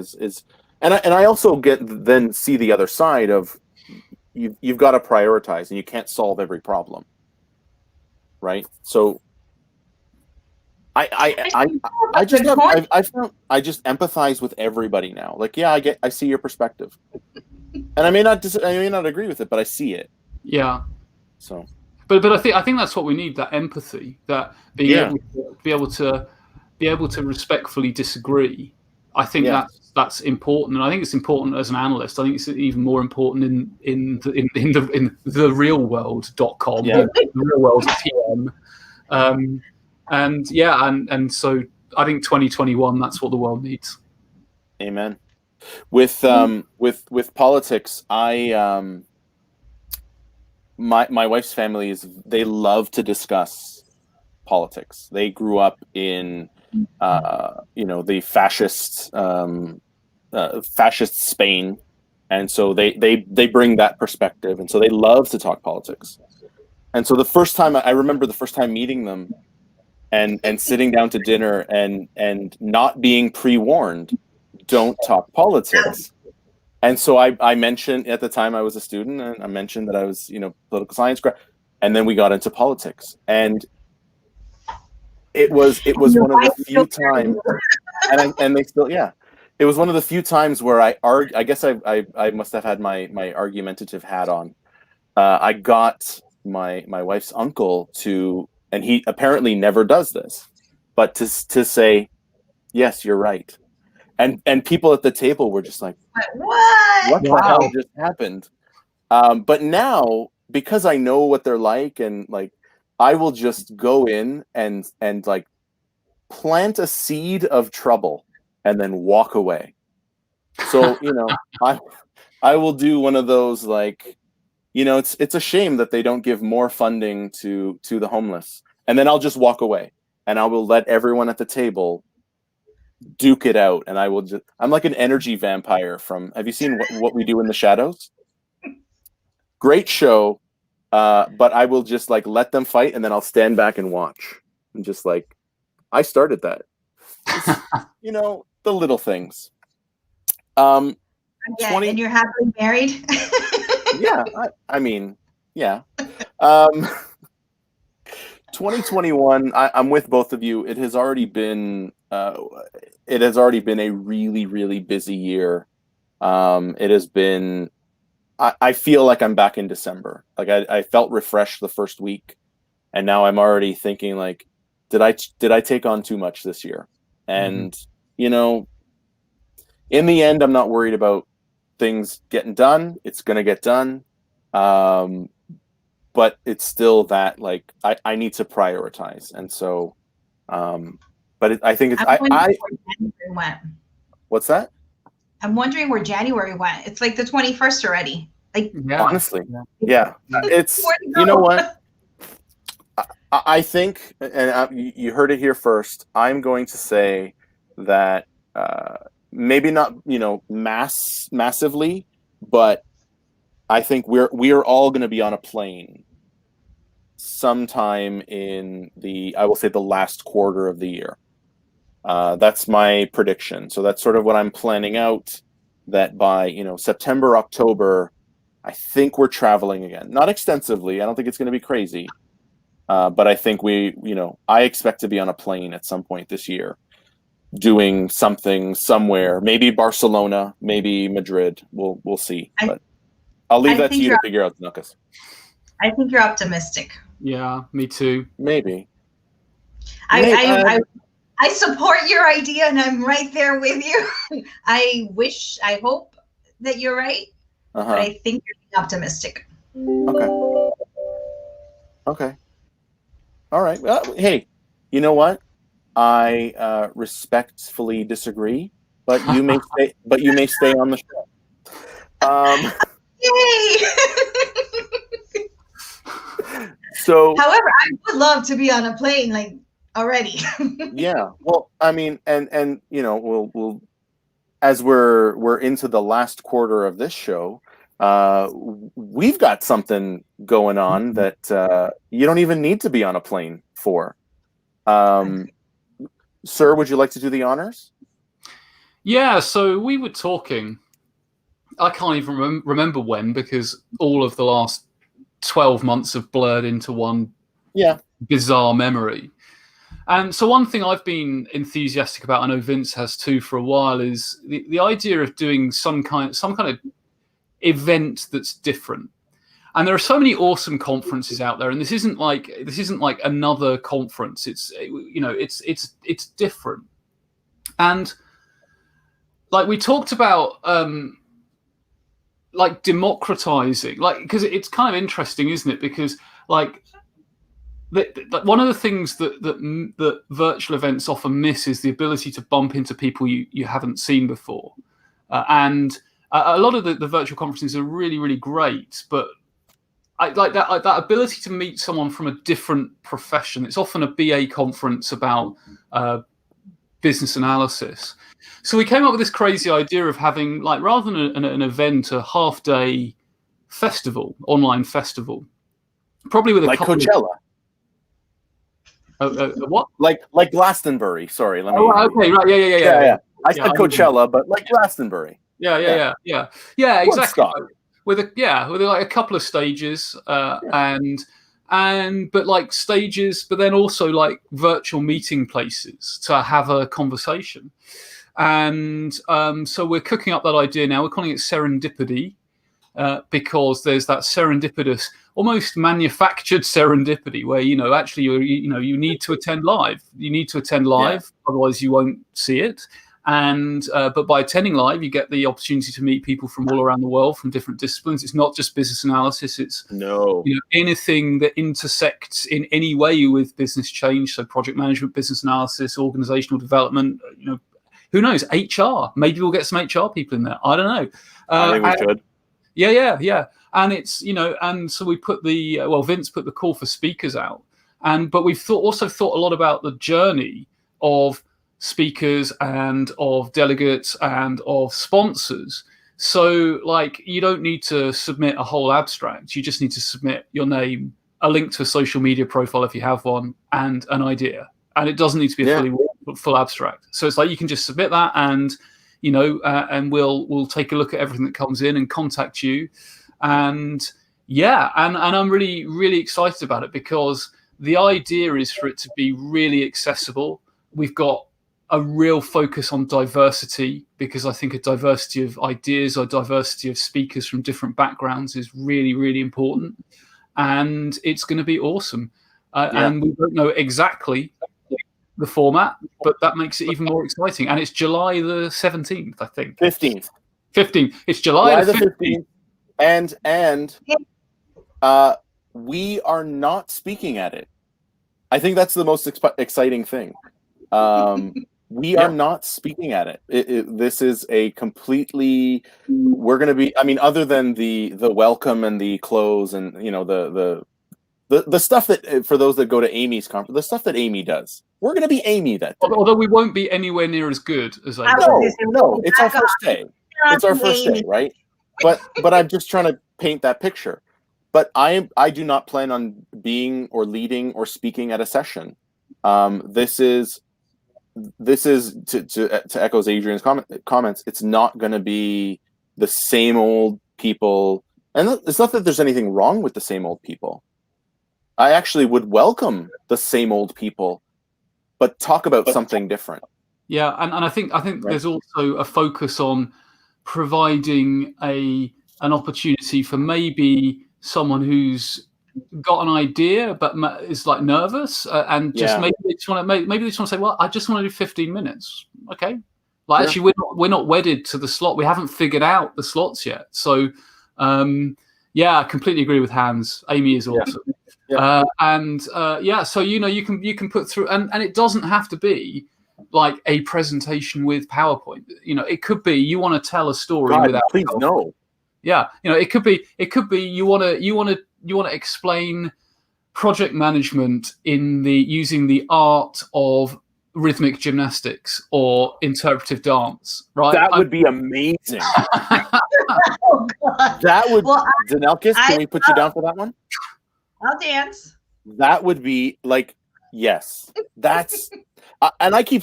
and I also then see the other side of you've got to prioritize, and you can't solve every problem. Right? So I just empathize with everybody now. Like, yeah, I see your perspective, and I may not agree with it, but I see it. Yeah. So, but I think that's what we need, that empathy, that being able to respectfully disagree. I think that's important, and I think it's important as an analyst. I think it's even more important in the real world.com, the real world TM. And so I think 2021, that's what the world needs. Amen. With politics, my wife's family they love to discuss politics. They grew up in the fascist Spain, and so they bring that perspective, and so they love to talk politics. And so I remember the first time meeting them and sitting down to dinner and not being pre-warned, don't talk politics. And so I mentioned, at the time I was a student, and I mentioned that I was, political science grad, and then we got into politics. And it was one of the few times, and they still, it was one of the few times where I guess I must have had my argumentative hat on. I got my wife's uncle to, and he apparently never does this, but to say, yes, you're right. And people at the table were just like, what the hell just happened? But now, because I know what they're like, and like, I will just go in and like plant a seed of trouble and then walk away. So, I will do one of those, like, it's a shame that they don't give more funding to the homeless. And then I'll just walk away, and I will let everyone at the table duke it out. And I'm like an energy vampire have you seen what We Do in the Shadows? Great show. But I will just like let them fight, and then I'll stand back and watch. And just like, I started that. The little things. And you're happily married. Yeah, I mean, yeah. 2021. I'm with both of you. It has already been a really, really busy year. It has been. I feel like I'm back in December. Like I felt refreshed the first week, and now I'm already thinking like, did I take on too much this year? And in the end, I'm not worried about things getting done. It's going to get done. But it's still that, like, I need to prioritize. And so, but I think it's, what's that? I'm wondering where January went. It's like the 21st already. Like, honestly, yeah. It's, you know what? I think, and you heard it here first, I'm going to say that maybe not, massively, but I think we are all going to be on a plane sometime in I will say the last quarter of the year. That's my prediction. So that's sort of what I'm planning out, that by, September, October, I think we're traveling again. Not extensively. I don't think it's going to be crazy. But I think I expect to be on a plane at some point this year, doing something somewhere, maybe Barcelona, maybe Madrid. We'll see. But I'll leave that to you to figure out, Danelkis. I think you're optimistic. Yeah, me too. Maybe. I support your idea, and I'm right there with you. I hope that you're right, but I think you're being optimistic. Okay. All right. Well, hey, you know what? I respectfully disagree, but you may stay. But you may stay on the show. Yay! So, however, I would love to be on a plane, like, already. Yeah. Well, I mean, and we'll as we're into the last quarter of this show, we've got something going on that you don't even need to be on a plane for. Sir, would you like to do the honors? Yeah. So we were talking. I can't even remember when, because all of the last 12 months have blurred into one bizarre memory. And so one thing I've been enthusiastic about, I know Vince has too for a while, is the idea of doing some kind of event that's different. And there are so many awesome conferences out there, and this isn't like another conference. It's it's different. And like we talked about like democratizing, like, because it's kind of interesting, isn't it? Because like one of the things that virtual events often miss is the ability to bump into people you haven't seen before, and a lot of the virtual conferences are really, really great, but I like that ability to meet someone from a different profession. It's often a BA conference about business analysis. So we came up with this crazy idea of having, like, rather than an event, a half-day festival, online festival, probably with a couple Coachella. What? Like Glastonbury. Sorry. Okay, right, yeah. I said Coachella, but like Glastonbury. Yeah, exactly. With a couple of stages, but like stages, but then also like virtual meeting places to have a conversation. And so we're cooking up that idea now. We're calling it Serendipity, because there's that serendipitous, almost manufactured serendipity where actually you need to attend live. You need to attend live, otherwise you won't see it. And but by attending live, you get the opportunity to meet people from all around the world, from different disciplines. It's not just business analysis. It's anything that intersects in any way with business change. So project management, business analysis, organizational development. Who knows? HR. Maybe we'll get some HR people in there. I don't know. I think we should. Yeah. And it's and so we put Vince put the call for speakers out, but we've also thought a lot about the journey of speakers and of delegates and of sponsors. So like, you don't need to submit a whole abstract. You just need to submit your name, a link to a social media profile if you have one, and an idea. And it doesn't need to be a full abstract. So it's like you can just submit that, and and we'll take a look at everything that comes in and contact you. And I'm really, really excited about it, because the idea is for it to be really accessible. We've got a real focus on diversity, because I think a diversity of ideas or diversity of speakers from different backgrounds is really, really important. And it's going to be awesome. And we don't know exactly the format, but that makes it even more exciting. And it's July the 17th, I think. 15th. 15. It's July the 15th. And we are not speaking at it. I think that's the most exciting thing. We are not speaking at it. This is a completely. We're going to be. I mean, other than the welcome and the close and the stuff that for those that go to Amy's conference, the stuff that Amy does. We're going to be Amy that day. Although we won't be anywhere near as good as I. No, it's our first day. It's our first day, right? But I'm just trying to paint that picture. But I do not plan on being or leading or speaking at a session. This is to echo Adrian's comments. It's not going to be the same old people, and it's not that there's anything wrong with the same old people. I actually would welcome the same old people, but talk about something different. Yeah, and I think there's also a focus on providing an opportunity for maybe someone who's got an idea but is like nervous and just maybe they just want to say, well, I just want to do 15 minutes. Okay, like actually we're not wedded to the slot. We haven't figured out the slots yet. So I completely agree with Hans. Amy is awesome. So you can put through and it doesn't have to be like a presentation with PowerPoint. It could be you want to tell a story without please PowerPoint. No. Yeah, it could be you want to explain project management using the art of rhythmic gymnastics or interpretive dance, right? That would be amazing. Oh, God. That would Danelkis, can we put you down for that one? I'll dance. That would be like, yes. That's and I keep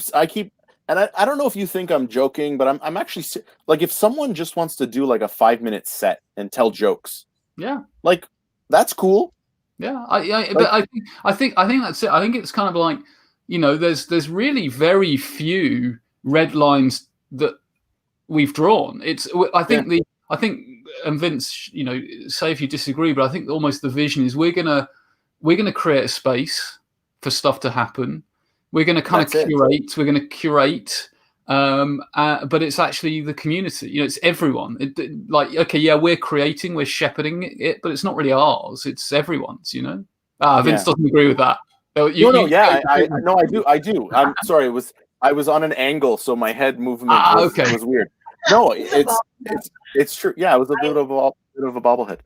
and I don't know if you think I'm joking, but I'm actually like, if someone just wants to do like a 5-minute set and tell jokes, like that's cool. Yeah, I think that's it. I think it's kind of like, there's really very few red lines that we've drawn. I think and Vince, say if you disagree, but I think almost the vision is we're gonna create a space for stuff to happen. We're going to kind of curate. We're going to curate, but it's actually the community. It's everyone. We're creating, we're shepherding it, but it's not really ours. It's everyone's. Vince doesn't agree with that. I do. I'm sorry. I was on an angle, so my head movement was weird. No, it's true. Yeah, I was a bit of a bobblehead.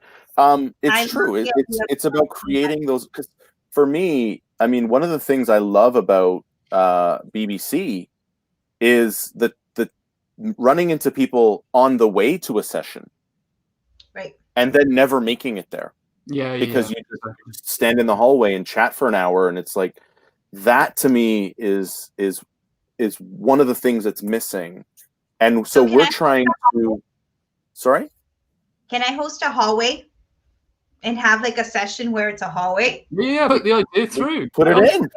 It's true. It's about creating those. Because for me, I mean, one of the things I love about BBC is the running into people on the way to a session, right, and then never making it there. Because you just stand in the hallway and chat for an hour, and it's like that to me is one of the things that's missing, and so we're trying to. Sorry, can I host a hallway? And have like a session where it's a hallway. Yeah, put the idea through. Put it in.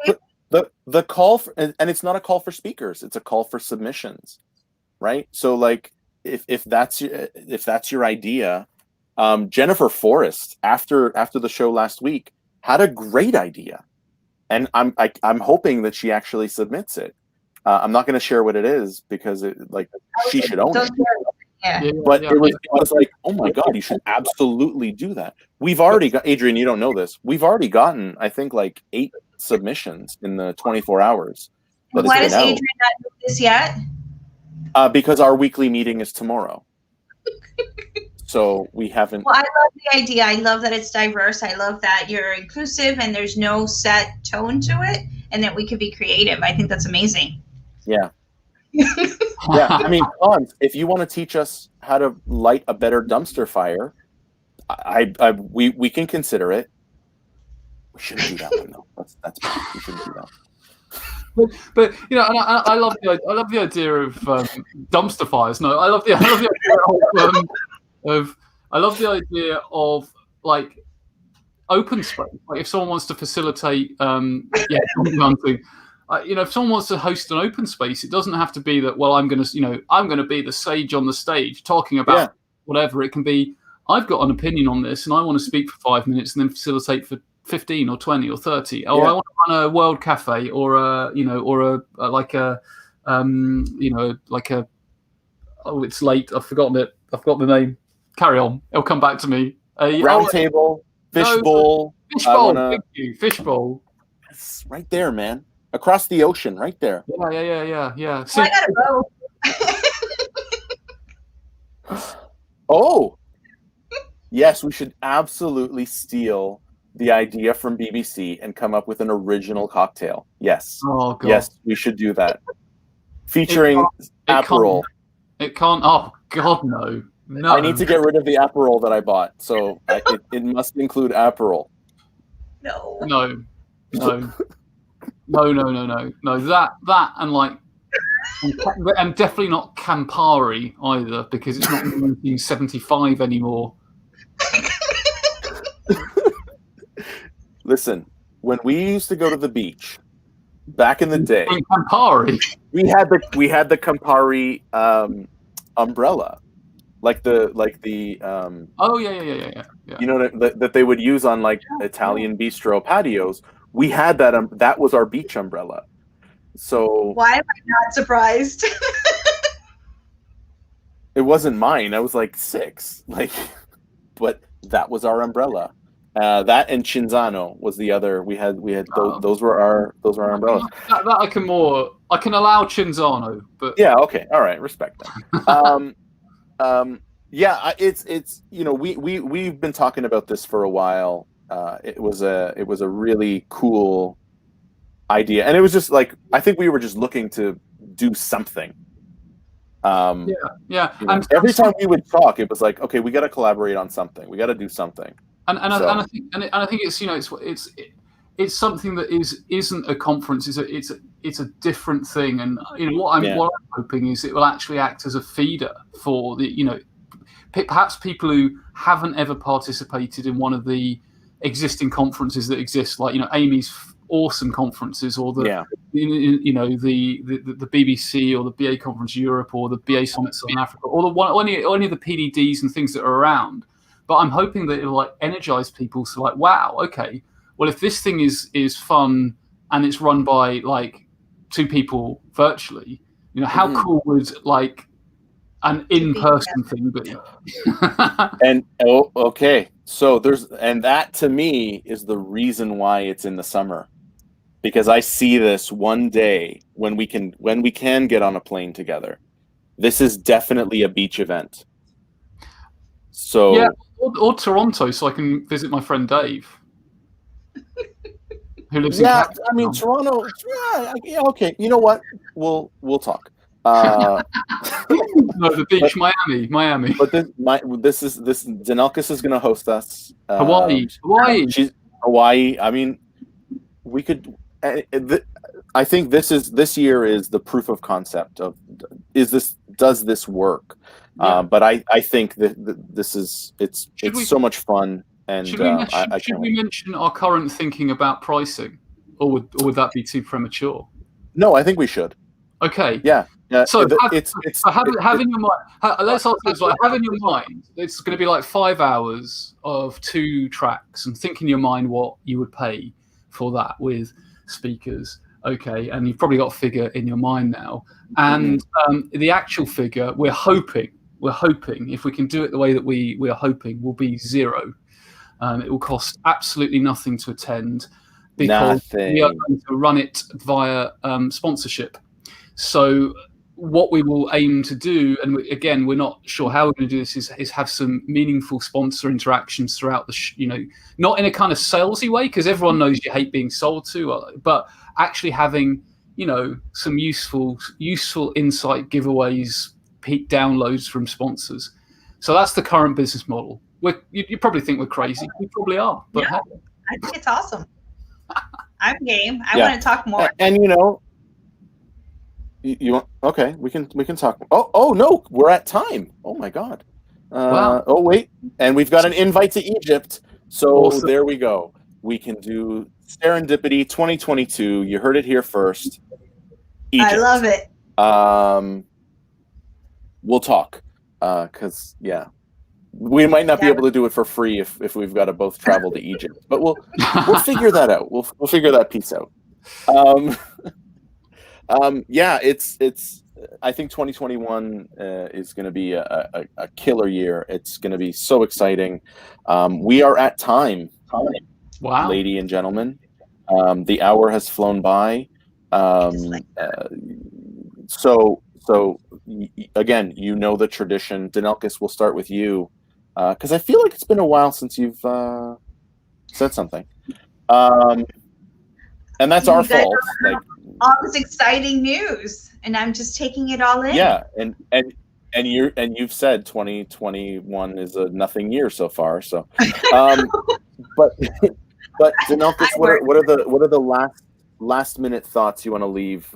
The call for, and it's not a call for speakers. It's a call for submissions, right? So like, if that's your idea, Jennifer Forrest after the show last week had a great idea, and I'm hoping that she actually submits it. I'm not going to share what it is because she should own it. But it was like, oh my God, you should absolutely do that. We've already got, Adrian, you don't know this. We've already gotten, I think, like 8 submissions in the 24 hours. Why does Adrian not know this yet? Because our weekly meeting is tomorrow. So we haven't. Well, I love the idea. I love that it's diverse. I love that you're inclusive and there's no set tone to it, and that we could be creative. I think that's amazing. Yeah. Yeah, I mean, Hans, if you want to teach us how to light a better dumpster fire, we can consider it. We shouldn't do that one though. That's we shouldn't do that. But and I love the idea of dumpster fires. No, I love the idea of like open space. Like if someone wants to facilitate, hunting. If someone wants to host an open space, it doesn't have to be that. Well, I'm going to be the sage on the stage talking about whatever. It can be, I've got an opinion on this, and I want to speak for 5 minutes, and then facilitate for 15 or 20 or 30. Or I want to run a world cafe, or it's late. I've forgotten it. I've got the name. Carry on. It'll come back to me. Round table, fishbowl. Fishbowl. Thank you. Fishbowl. It's right there, man. Across the ocean, right there. Yeah. So I gotta go. Oh, yes, we should absolutely steal the idea from BBC and come up with an original cocktail. Yes. Oh, God. Yes, we should do that. Featuring Aperol. It can't. Oh, God, no. No. I need to get rid of the Aperol that I bought, so it must include Aperol. No. That and like, and definitely not Campari either, because it's not 1975 anymore. Listen, when we used to go to the beach back in the day, Campari. we had the Campari umbrella, like the Oh yeah. You know that they would use on like Italian bistro patios. We had that. That was our beach umbrella. So why am I not surprised? It wasn't mine. I was like 6, but that was our umbrella. That and Cinzano was the other. We had those were our umbrellas. That I can allow Cinzano, but yeah, okay, all right, respect that. Yeah, it's we've been talking about this for a while. It was a really cool idea, and it was just like I think we were just looking to do something. Yeah. And every time we would talk, it was like, okay, we got to collaborate on something. We got to do something. I think it's it's something that isn't a conference. It's a different thing, and what I'm hoping is it will actually act as a feeder for the perhaps people who haven't ever participated in one of the existing conferences that exist, like Amy's awesome conferences, or the BBC or the BA Conference Europe or the BA Summit Southern Africa, or any of the PDDs and things that are around. But I'm hoping that it'll like energize people. So like, wow, okay, well, if this thing is fun and it's run by like 2 people virtually, how cool would like an in-person thing be? And okay, so that to me is the reason why it's in the summer, because I see this one day when we can get on a plane together. This is definitely a beach event. So yeah, or Toronto, so I can visit my friend Dave, who lives in Cape I mean Toronto. Yeah, okay. You know what? We'll talk. No, the beach, Miami. But this Danelkis is going to host us. Hawaii. Hawaii. I mean, we could. I think this year is the proof of concept of does this work? Yeah. But I think that it's so much fun, and should we mention our current thinking about pricing, or would that be too premature? No, I think we should. Okay. Yeah. So have in your mind. Let's ask this: like, have in your mind, it's going to be like 5 hours of 2 tracks, and think in your mind what you would pay for that with speakers. Okay, and you've probably got a figure in your mind now, and the actual figure we're hoping if we can do it the way that we are hoping will be 0. It will cost absolutely nothing to attend, because we are going to run it via sponsorship. So what we will aim to do, and again, we're not sure how we're going to do this, is have some meaningful sponsor interactions throughout the, not in a kind of salesy way, because everyone knows you hate being sold to, but actually having, some useful insight giveaways, peak downloads from sponsors. So that's the current business model. You probably think we're crazy. We probably are, but I think it's awesome. I'm game. I want to talk more. And you want? Okay, we can talk. Oh no, we're at time. Oh my God. Wow. Oh wait, and we've got an invite to Egypt. So awesome. There we go. We can do Serendipity 2022. You heard it here first. Egypt. I love it. We'll talk, because we might not be able to do it for free if we've got to both travel to Egypt, but we'll figure that out. We'll figure that piece out. It's I think 2021 is going to be a killer year. It's going to be so exciting. We are at time, wow, lady and gentlemen. The hour has flown by. So again, you know the tradition. Danelkis, we'll start with you because I feel like it's been a while since you've said something. And that's our fault. Like all this exciting news, and I'm just taking it all in. Yeah, and you've said 2021 is a nothing year so far. So, but Danelkis, what are the last minute thoughts you want to leave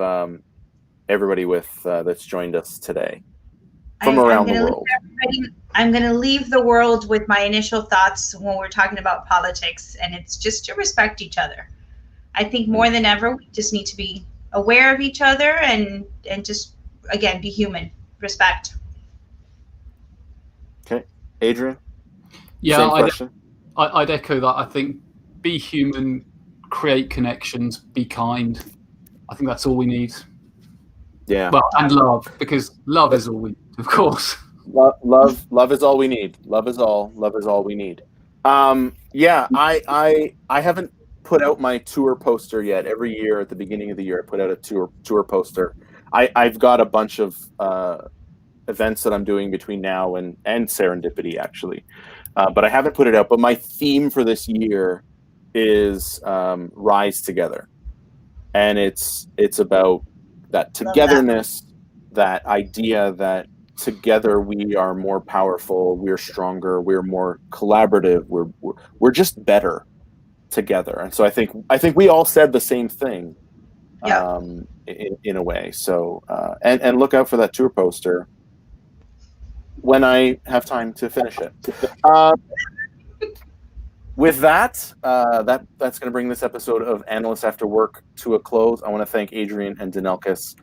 everybody with that's joined us today from around the world? I'm going to leave the world with my initial thoughts when we're talking about politics, and it's just to respect each other. I think more than ever, we just need to be aware of each other and just, again, be human. Respect. Okay. Adrian? Yeah, same question. I'd echo that. I think be human, create connections, be kind. I think that's all we need. Yeah. Well, and love, because love is all we need, of course. Love is all we need. Love is all we need. Yeah, I haven't put out my tour poster yet. Every year at the beginning of the year, I put out a tour poster. I've got a bunch of events that I'm doing between now and Serendipity, actually, but I haven't put it out. But my theme for this year is Rise Together, and it's about that togetherness, that idea that together we are more powerful, we're stronger, we're more collaborative, we're just better together. And so I think we all said the same thing, in a way. So and look out for that tour poster when I have time to finish it. With that, that's going to bring this episode of Analysts After Work to a close. I want to thank Adrian and Danelkis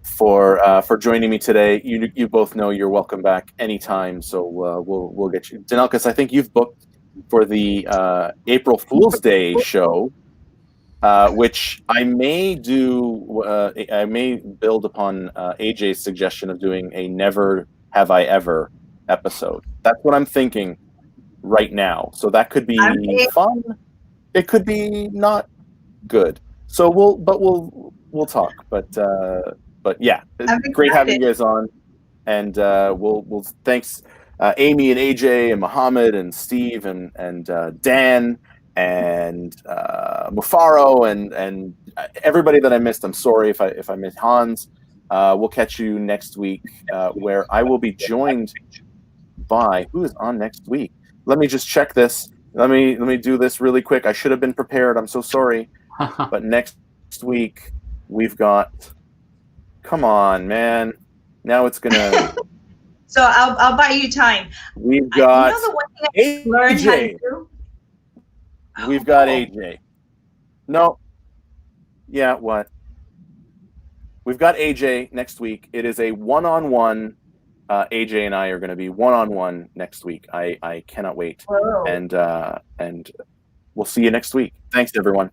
for joining me today. You both know you're welcome back anytime. So we'll get you, Danelkis. I think you've booked for the April Fool's Day show, which I may do. I may build upon AJ's suggestion of doing a Never Have I Ever episode. That's what I'm thinking right now. So that could be fun. It could be not good. So we'll talk. But yeah, great having you guys on. And we'll thanks Amy and AJ and Mohammed and Steve and Dan and Mufaro and everybody that I missed. I'm sorry if I missed Hans. We'll catch you next week, where I will be joined by who is on next week. Let me just check this. Let me do this really quick. I should have been prepared. I'm so sorry. But next week we've got. Come on, man. Now it's gonna. So I'll buy you time. We've got the one thing I learned how to do? We've got AJ. No. Yeah, what? We've got AJ next week. It is a one-on-one. AJ and I are going to be one-on-one next week. I cannot wait. Whoa. And we'll see you next week. Thanks, everyone.